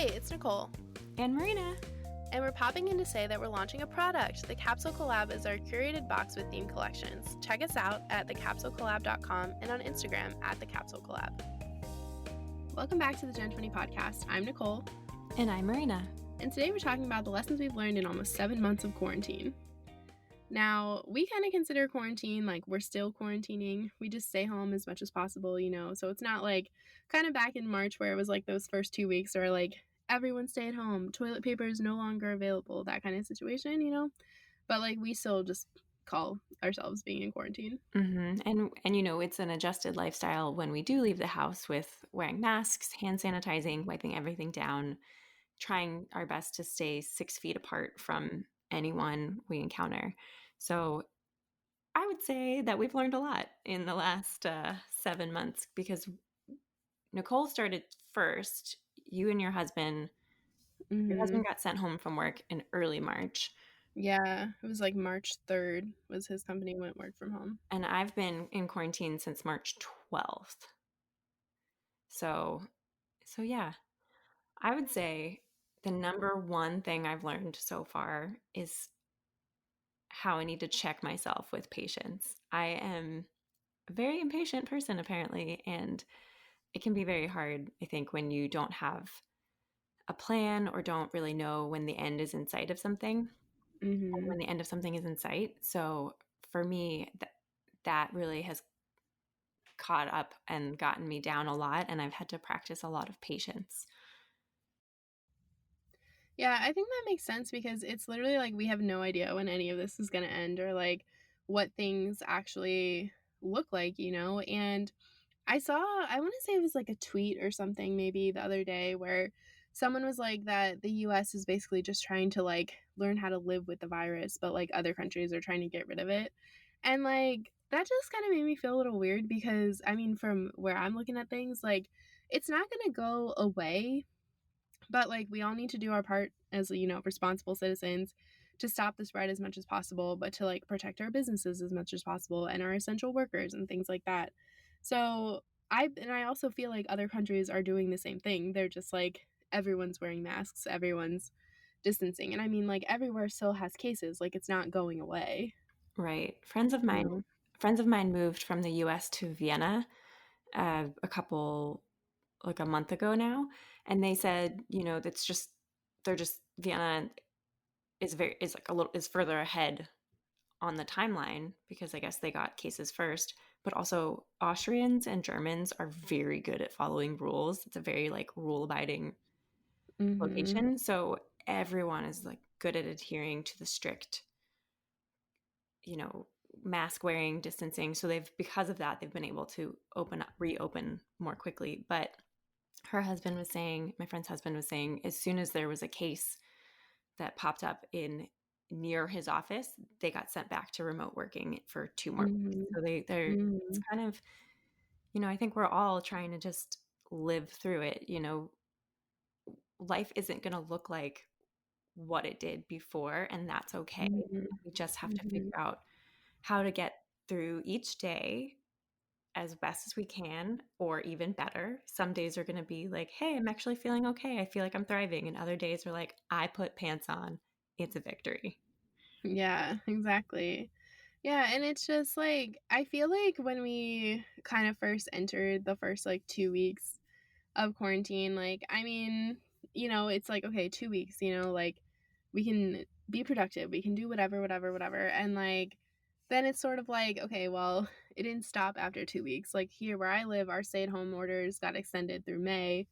Hey, it's Nicole. And Marina. And we're popping in to say that we're launching a product. The Capsule Collab is our curated box with themed collections. Check us out at thecapsulecollab.com and on Instagram at thecapsulecollab. Welcome back to the Gen 20 podcast. I'm Nicole. And I'm Marina. And today we're talking about the lessons we've learned in almost 7 months of quarantine. Now, we kind of consider quarantine like we're still quarantining. We just stay home as much as possible, so it's not like kind of back in March where it was like those first 2 weeks where like everyone stay at home, toilet paper is no longer available, that kind of situation, but like we still just call ourselves being in quarantine. Mm-hmm. And it's an adjusted lifestyle when we do leave the house with wearing masks, hand sanitizing, wiping everything down, trying our best to stay 6 feet apart from anyone we encounter. So I would say that we've learned a lot in the last 7 months because Nicole started first. You and your husband got sent home from work in early March. Yeah, it was like March 3rd was his company went work from home. And I've been in quarantine since March 12th. So yeah, I would say the number one thing I've learned so far is how I need to check myself with patience. I am a very impatient person, apparently, and it can be very hard, I think, when you don't have a plan or don't really know when the end is in sight of something, when the end of something is in sight. So for me, that really has caught up and gotten me down a lot, and I've had to practice a lot of patience. Yeah, I think that makes sense because it's literally like we have no idea when any of this is going to end or like what things actually look like, and I want to say it was like a tweet or something maybe the other day where someone was like that the US is basically just trying to like learn how to live with the virus, but like other countries are trying to get rid of it. And like that just kind of made me feel a little weird because I mean, from where I'm looking at things, like it's not going to go away, but like we all need to do our part as, responsible citizens to stop the spread as much as possible, but to like protect our businesses as much as possible and our essential workers and things like that. So I also feel like other countries are doing the same thing. They're just like everyone's wearing masks, everyone's distancing. And I mean, like everywhere still has cases, like it's not going away. Right. Friends of mine moved from the US to Vienna a month ago now, and they said, Vienna is further ahead on the timeline because I guess they got cases first, but also Austrians and Germans are very good at following rules. It's a very like rule abiding location. So everyone is like good at adhering to the strict, mask wearing, distancing. So because of that, they've been able to reopen more quickly. But my friend's husband was saying, as soon as there was a case that popped up near his office, they got sent back to remote working for 2 more weeks. So it's kind of, I think we're all trying to just live through it. Life isn't going to look like what it did before, and that's okay. We just have to figure out how to get through each day as best as we can, or even better. Some days are going to be like, hey, I'm actually feeling okay. I feel like I'm thriving. And other days are like, I put pants on. It's a victory. Yeah, exactly. Yeah, and it's just like, I feel like when we kind of first entered the first like 2 weeks of quarantine, like, I mean, it's like, okay, 2 weeks, like we can be productive, we can do whatever. And like, then it's sort of like, okay, well, it didn't stop after 2 weeks. Like here where I live, our stay-at-home orders got extended through May.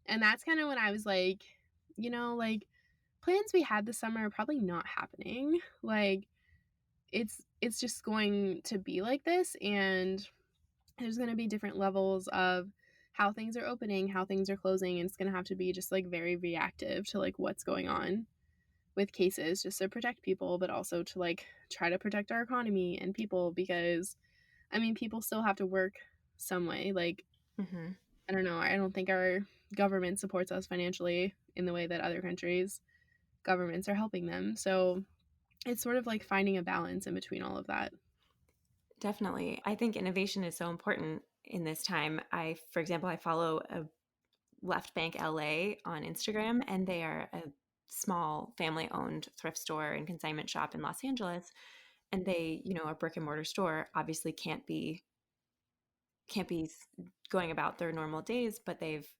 And that's kind of when I was like, like plans we had this summer are probably not happening. Like it's just going to be like this, and there's going to be different levels of how things are opening, how things are closing, and it's going to have to be just like very reactive to like what's going on with cases, just to protect people, but also to like try to protect our economy and people, because I mean people still have to work some way. Like I don't know, I don't think our government supports us financially in the way that other countries' governments are helping them. So it's sort of like finding a balance in between all of that. Definitely. I think innovation is so important in this time. For example, I follow a Left Bank LA on Instagram, and they are a small family owned thrift store and consignment shop in Los Angeles. And they, a brick and mortar store obviously can't be going about their normal days, but they've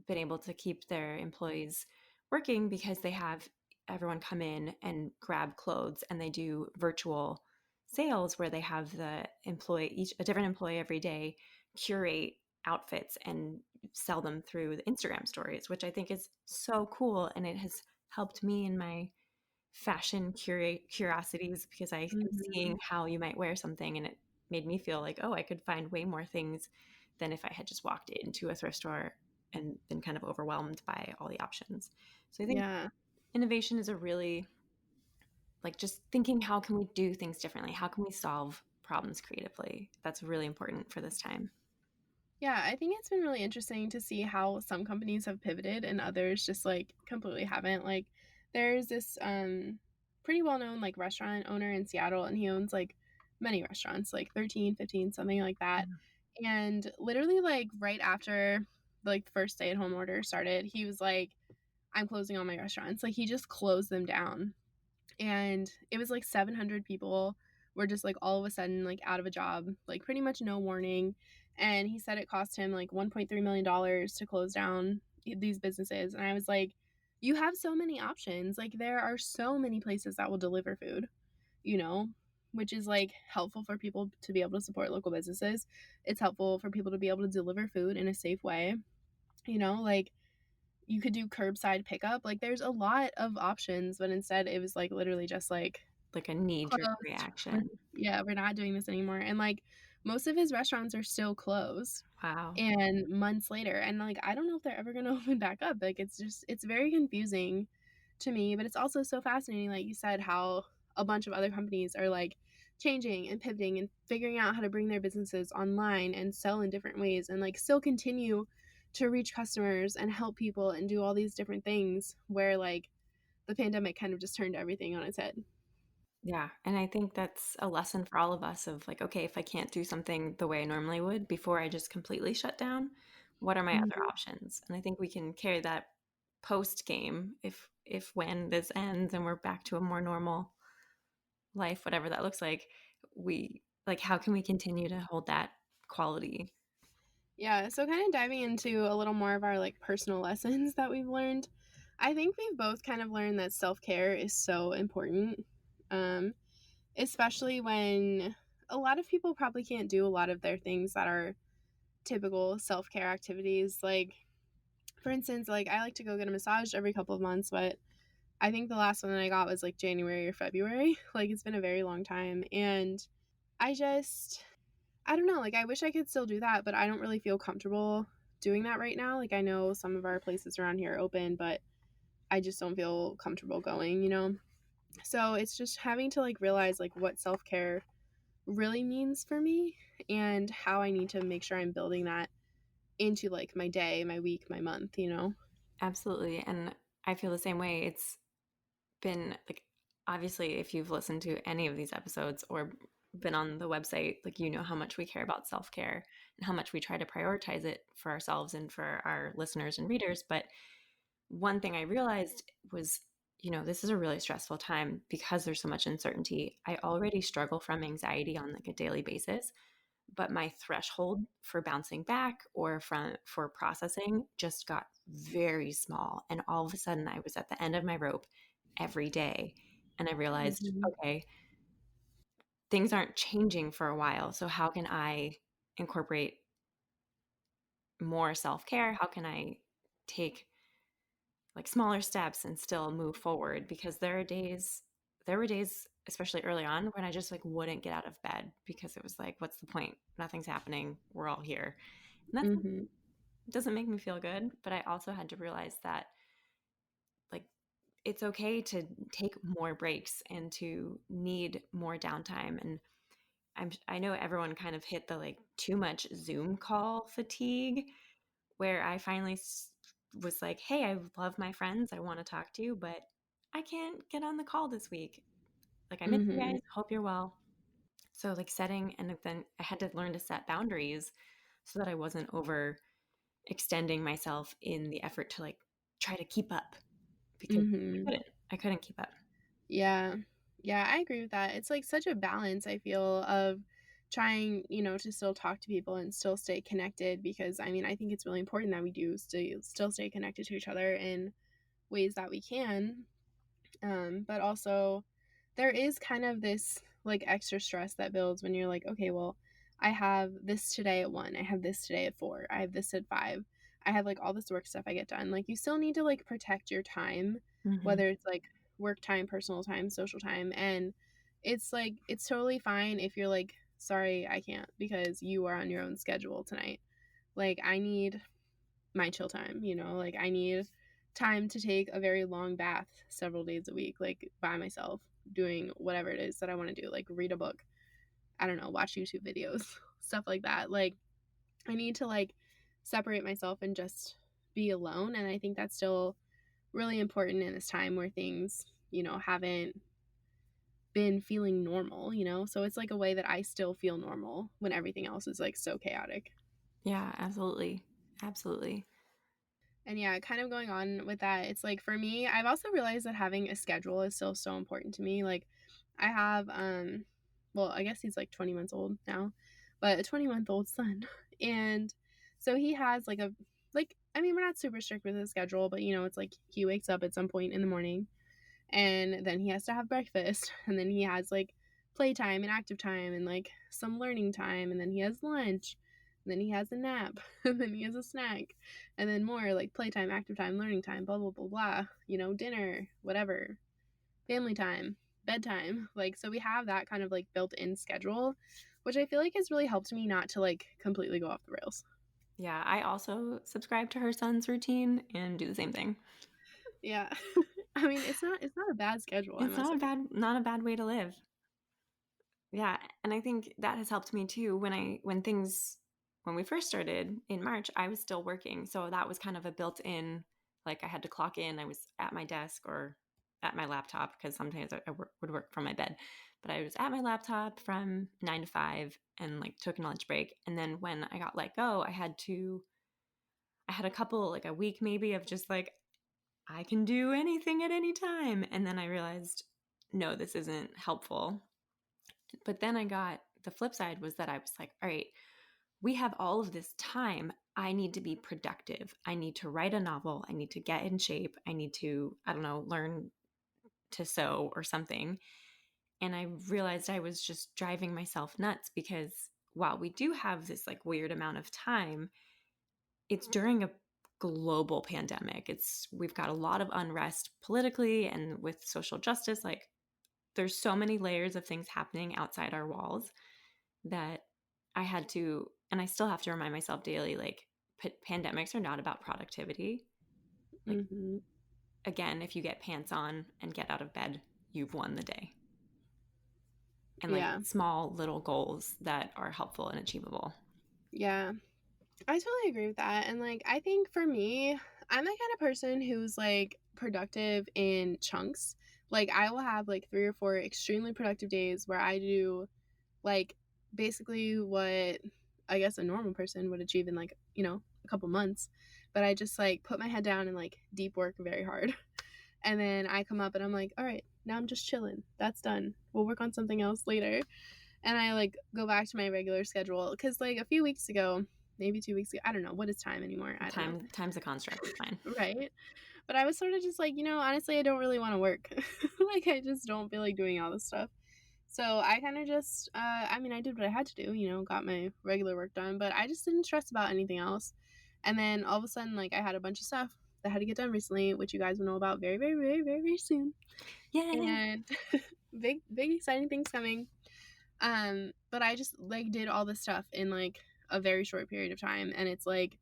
been able to keep their employees working because they have everyone come in and grab clothes, and they do virtual sales where they have the employee, each a different employee every day, curate outfits and sell them through the Instagram stories, which I think is so cool. And it has helped me in my fashion curiosities because I am seeing Mhm. how you might wear something, and it made me feel like, oh, I could find way more things than if I had just walked into a thrift store and been kind of overwhelmed by all the options. So I think Yeah. innovation is a really, like, just thinking, how can we do things differently? How can we solve problems creatively? That's really important for this time. Yeah, I think it's been really interesting to see how some companies have pivoted and others just like completely haven't. Like there's this pretty well-known like restaurant owner in Seattle and he owns like many restaurants, like 13, 15, something like that. And literally like right after like the first stay-at-home order started, he was like, I'm closing all my restaurants. Like he just closed them down. And it was like 700 people were just like all of a sudden like out of a job, like pretty much no warning. And he said it cost him like $1.3 million to close down these businesses. And I was like, you have so many options. Like there are so many places that will deliver food, you know, which is like helpful for people to be able to support local businesses. It's helpful for people to be able to deliver food in a safe way, like you could do curbside pickup. Like there's a lot of options, but instead it was like literally just like Like a knee jerk closed. reaction. Yeah, we're not doing this anymore. And like most of his restaurants are still closed Wow. and months later. And like I don't know if they're ever gonna open back up. Like it's very confusing to me, but it's also so fascinating, like you said, how a bunch of other companies are like changing and pivoting and figuring out how to bring their businesses online and sell in different ways and like still continue to reach customers and help people and do all these different things where like the pandemic kind of just turned everything on its head. Yeah, and I think that's a lesson for all of us of like, okay, if I can't do something the way I normally would before I just completely shut down, what are my other Mhm. options? And I think we can carry that post game if when this ends and we're back to a more normal life, whatever that looks like, we like how can we continue to hold that quality? Yeah, so kind of diving into a little more of our like personal lessons that we've learned. I think we've both kind of learned that self-care is so important. Um, Especially when a lot of people probably can't do a lot of their things that are typical self-care activities. Like for instance, like I like to go get a massage every couple of months, but I think the last one that I got was like January or February. Like it's been a very long time. And I just, I don't know, like I wish I could still do that, but I don't really feel comfortable doing that right now. Like I know some of our places around here are open, but I just don't feel comfortable going. So it's just having to like realize like what self-care really means for me and how I need to make sure I'm building that into like my day, my week, my month. Absolutely. And I feel the same way. It's been like, obviously, if you've listened to any of these episodes or been on the website, like, how much we care about self-care and how much we try to prioritize it for ourselves and for our listeners and readers. But one thing I realized was, this is a really stressful time because there's so much uncertainty. I already struggle from anxiety on like a daily basis, but my threshold for bouncing back or for processing just got very small, and all of a sudden I was at the end of my rope every day, and I realized, Mhm. okay, things aren't changing for a while, so how can I incorporate more self-care? How can I take like smaller steps and still move forward? Because there were days, especially early on, when I just like wouldn't get out of bed because it was like, what's the point? Nothing's happening, we're all here. And that's, Mhm. it doesn't make me feel good, but I also had to realize that like it's okay to take more breaks and to need more downtime. And I know everyone kind of hit the like too much Zoom call fatigue, where I finally was like, hey, I love my friends, I want to talk to you, but I can't get on the call this week. Like, I miss you Mhm. guys, hope you're well. So like setting, and then I had to learn to set boundaries so that I wasn't extending myself in the effort to like try to keep up because Mhm. I couldn't keep up. Yeah. Yeah, I agree with that. It's like such a balance, I feel, of trying, to still talk to people and still stay connected because I mean, I think it's really important that we do still stay connected to each other in ways that we can. But also there is kind of this like extra stress that builds when you're like, okay, well, I have this today at 1, I have this today at 4, I have this at 5. I have like all this work stuff I get done. Like you still need to like protect your time, Mm-hmm. whether it's like work time, personal time, social time. And it's like it's totally fine if you're like, sorry, I can't because you are on your own schedule tonight. Like I need my chill time, like I need time to take a very long bath several days a week, like by myself, doing whatever it is that I want to do, like read a book, I don't know, watch YouTube videos, stuff like that. Like I need to like separate myself and just be alone. And I think that's still really important in this time where things, haven't been feeling normal, so it's like a way that I still feel normal when everything else is like so chaotic. Yeah, absolutely. Absolutely. And yeah, kind of going on with that, it's like for me, I've also realized that having a schedule is still so important to me. Like I have well, I guess he's like 20 months old now, but a 20-month-old son. And so he has like a like I mean, we're not super strict with his schedule, but it's like he wakes up at some point in the morning and then he has to have breakfast and then he has like playtime and active time and like some learning time and then he has lunch and then he has a nap and then he has a snack and then more like playtime, active time, learning time, blah blah blah blah, dinner, whatever, family time, bedtime. Like so we have that kind of like built in schedule, which I feel like has really helped me not to like completely go off the rails. Yeah, I also subscribe to her son's routine and do the same thing. Yeah. I mean, it's not a bad schedule, I It's must say. not a bad way to live. Yeah, and I think that has helped me too when we first started in March, I was still working. So that was kind of a built-in like I had to clock in, I was at my desk or at my laptop because sometimes would work from my bed. But I was at my laptop from 9 to 5 and like took a lunch break. And then when I got let go, I had a couple like a week maybe of just like I can do anything at any time. And then I realized no, this isn't helpful. But then I got the flip side was that I was like, all right, we have all of this time. I need to be productive. I need to write a novel. I need to get in shape. I need to, I don't know, learn to sew or something. And I realized I was just driving myself nuts because while we do have this like weird amount of time, it's during a global pandemic. We've got a lot of unrest politically and with social justice. Like there's so many layers of things happening outside our walls that I had to, and I still have to remind myself daily, like pandemics are not about productivity. Like Hmm. again, if you get pants on and get out of bed, you've won the day. And like Yeah. small little goals that are helpful and achievable. Yeah. I totally agree with that. And like I think for me, I'm the kind of person who's like productive in chunks. Like I will have like 3 or 4 extremely productive days where I do like basically what I guess a normal person would achieve in like, a couple months. But I just like put my head down and like deep work very hard. And then I come up and I'm like, all right, now I'm just chilling. That's done. We'll work on something else later. And I like go back to my regular schedule because like a few weeks ago, maybe 2 weeks ago, I don't know what is time anymore. I don't know. Time's a construct. It's fine. Right. But I was sort of just like, honestly, I don't really want to work. Like I just don't feel like doing all this stuff. So I kind of just, I mean, I did what I had to do, got my regular work done, but I just didn't stress about anything else. And then all of a sudden, like I had a bunch of stuff that had to get done recently, which you guys will know about very, very, very, very, very soon. Yay. And big, big, exciting things coming. But I just like did all this stuff in like a very short period of time. And it's like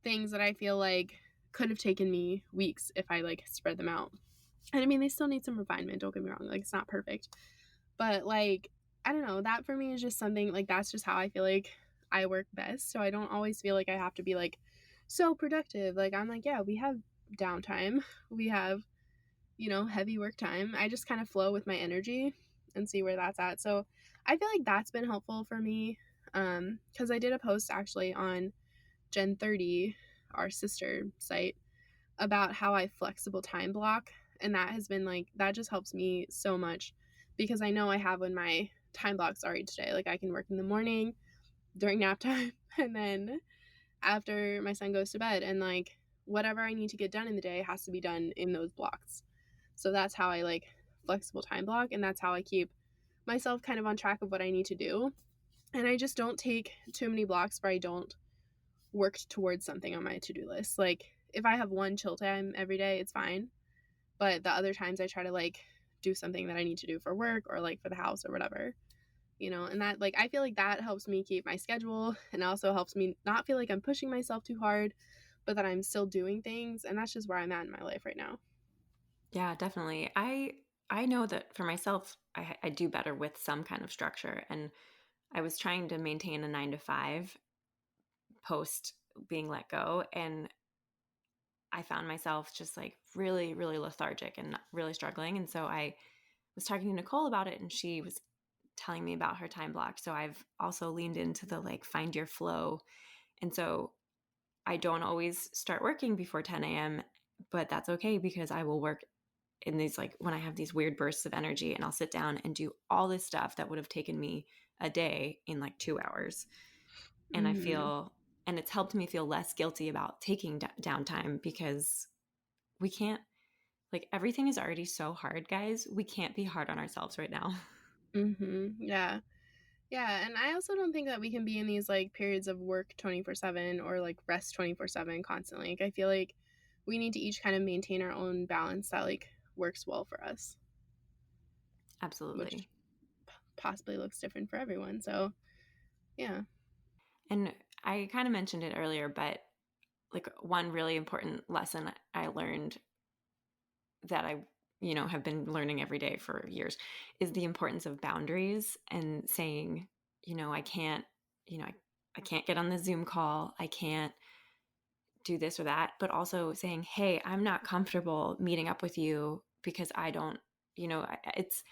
things that I feel like could have taken me weeks if I like spread them out. And I mean, they still need some refinement, don't get me wrong. Like, it's not perfect. But like, I don't know, that for me is just something like that's just how I feel like I work best. So I don't always feel like I have to be like so productive. Like, I'm like, yeah, we have downtime, we have, heavy work time. I just kind of flow with my energy and see where that's at. So I feel like that's been helpful for me. Because I did a post actually on Gen 30 our sister site, about how I flexible time block. And that has been like, that just helps me so much because I know I have when my time blocks are each day. Like I can work in the morning during nap time and then after my son goes to bed. And like whatever I need to get done in the day has to be done in those blocks. So that's how I like flexible time block. And that's how I keep myself kind of on track of what I need to do. And I just don't take too many blocks where I don't work towards something on my to-do list. Like if I have one chill time every day, it's fine. But the other times I try to like do something that I need to do for work or like for the house or whatever, you know, and that like I feel like that helps me keep my schedule and also helps me not feel like I'm pushing myself too hard, but that I'm still doing things. And that's just where I'm at in my life right now. Yeah, definitely. I know that for myself, I do better with some kind of structure, and I was trying to maintain a 9 to 5 post being let go, and I found myself just like really, really lethargic and really struggling. And so I was talking to Nicole about it, and she was telling me about her time block. So I've also leaned into the like find your flow. And so I don't always start working before 10 a.m., but that's okay because I will work in these like when I have these weird bursts of energy, and I'll sit down and do all this stuff that would have taken me a day in like 2 hours. And I Mm-hmm. feel, and it's helped me feel less guilty about taking downtime because we can't, like, everything is already so hard, guys. We can't be hard on ourselves right now. Mm-hmm. Yeah. Yeah, and I also don't think that we can be in these like periods of work 24/7 or like rest 24/7 constantly. Like I feel like we need to each kind of maintain our own balance that like works well for us, Absolutely. which possibly looks different for everyone. So, yeah. And I kind of mentioned it earlier, but like one really important lesson I learned that I, have been learning every day for years is the importance of boundaries and saying, I can't, I can't get on the Zoom call. I can't do this or that, but also saying, hey, I'm not comfortable meeting up with you because I don't, it's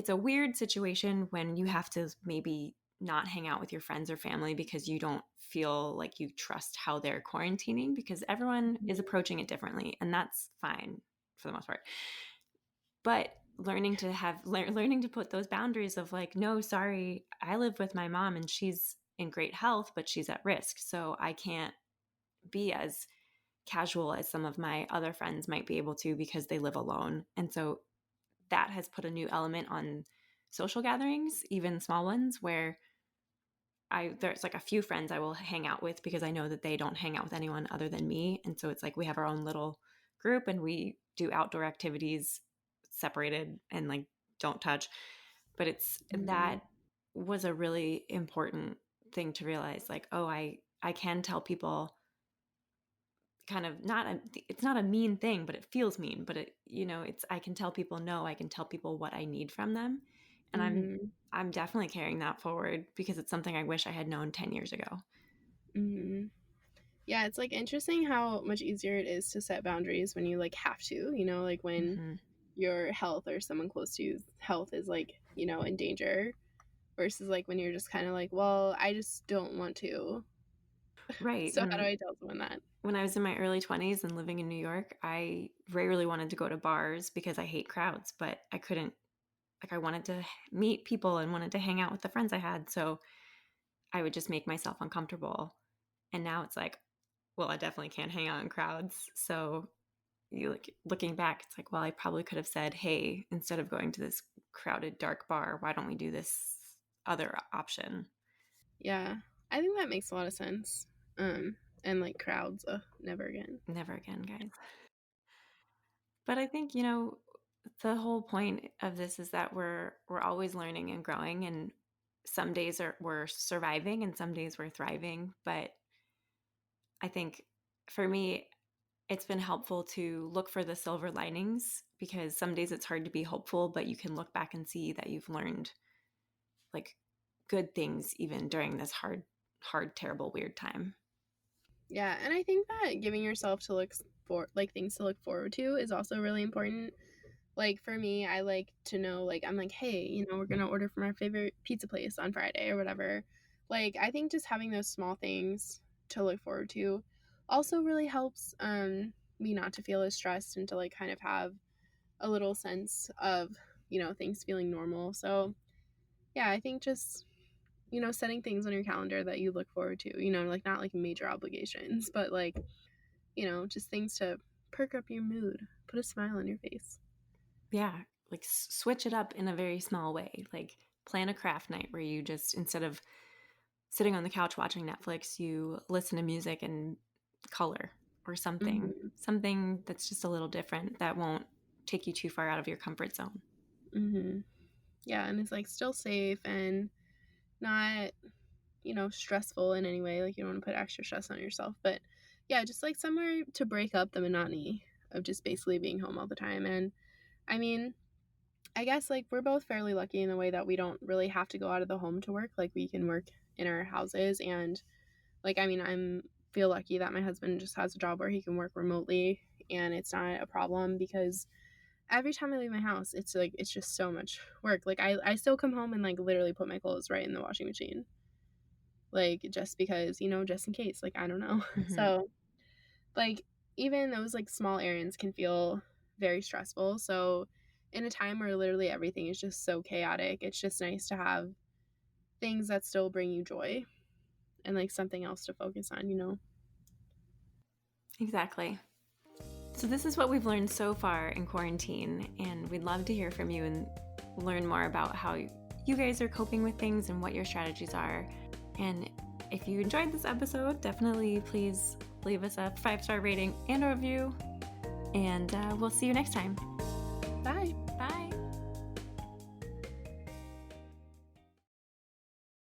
a weird situation when you have to maybe not hang out with your friends or family because you don't feel like you trust how they're quarantining, because everyone is approaching it differently, and that's fine for the most part. But learning to put those boundaries of like, no, sorry, I live with my mom and she's in great health, but she's at risk, so I can't be as casual as some of my other friends might be able to because they live alone. And so that has put a new element on social gatherings, even small ones, where there's like a few friends I will hang out with because I know that they don't hang out with anyone other than me. And so it's like we have our own little group and we do outdoor activities separated and like don't touch. But it's Mhm. that was a really important thing to realize, like, oh, I can tell people kind of not a, it's not a mean thing, but it feels mean, but it's, I can tell people no, I can tell people what I need from them. And Mhm. I'm definitely carrying that forward because it's something I wish I had known 10 years ago. Mhm. Yeah, it's like interesting how much easier it is to set boundaries when you like have to, you know, like when Hmm. your health or someone close to you's health is like, you know, in danger versus like when you're just kind of like, well, I just don't want to. Right. So how do I tell someone that? When I was in my early 20s and living in New York, I rarely wanted to go to bars because I hate crowds, but I couldn't, like, I wanted to meet people and wanted to hang out with the friends I had, so I would just make myself uncomfortable. And now it's like, well, I definitely can't hang out in crowds, so you like looking back, it's like, well, I probably could have said, hey, instead of going to this crowded dark bar, why don't we do this other option? Yeah, I think that makes a lot of sense. And like crowds, never again. Never again, guys. But I think, the whole point of this is that we're always learning and growing, and some days we're surviving and some days we're thriving. But I think for me, it's been helpful to look for the silver linings, because some days it's hard to be hopeful, but you can look back and see that you've learned like good things even during this hard, terrible, weird time. Yeah, and I think that giving yourself to look for like things to look forward to is also really important. Like for me, I like to know like I'm like, hey, you know, we're gonna order from our favorite pizza place on Friday or whatever. Like I think just having those small things to look forward to also really helps me not to feel as stressed and to like kind of have a little sense of, things feeling normal. So, yeah, I think just, setting things on your calendar that you look forward to, like not like major obligations, but like, just things to perk up your mood, put a smile on your face. Yeah, like switch it up in a very small way. Like plan a craft night where you just, instead of sitting on the couch watching Netflix, you listen to music and color or something. Mhm. Something that's just a little different that won't take you too far out of your comfort zone. Mhm. Yeah, and it's like still safe and not, stressful in any way. Like you don't want to put extra stress on yourself, but yeah, just like somewhere to break up the monotony of just basically being home all the time. And I mean, I guess like we're both fairly lucky in the way that we don't really have to go out of the home to work. Like we can work in our houses, and like I mean, I'm feel lucky that my husband just has a job where he can work remotely and it's not a problem because every time I leave my house, it's like it's just so much work. Like I still come home and like literally put my clothes right in the washing machine. Like just because, just in case, like I don't know. Hmm. So, like even those like small errands can feel very stressful. So, in a time where literally everything is just so chaotic, it's just nice to have things that still bring you joy and like something else to focus on. Exactly. So, this is what we've learned so far in quarantine, and we'd love to hear from you and learn more about how you guys are coping with things and what your strategies are. And if you enjoyed this episode, definitely please leave us a 5-star rating and a review. And we'll see you next time. Bye.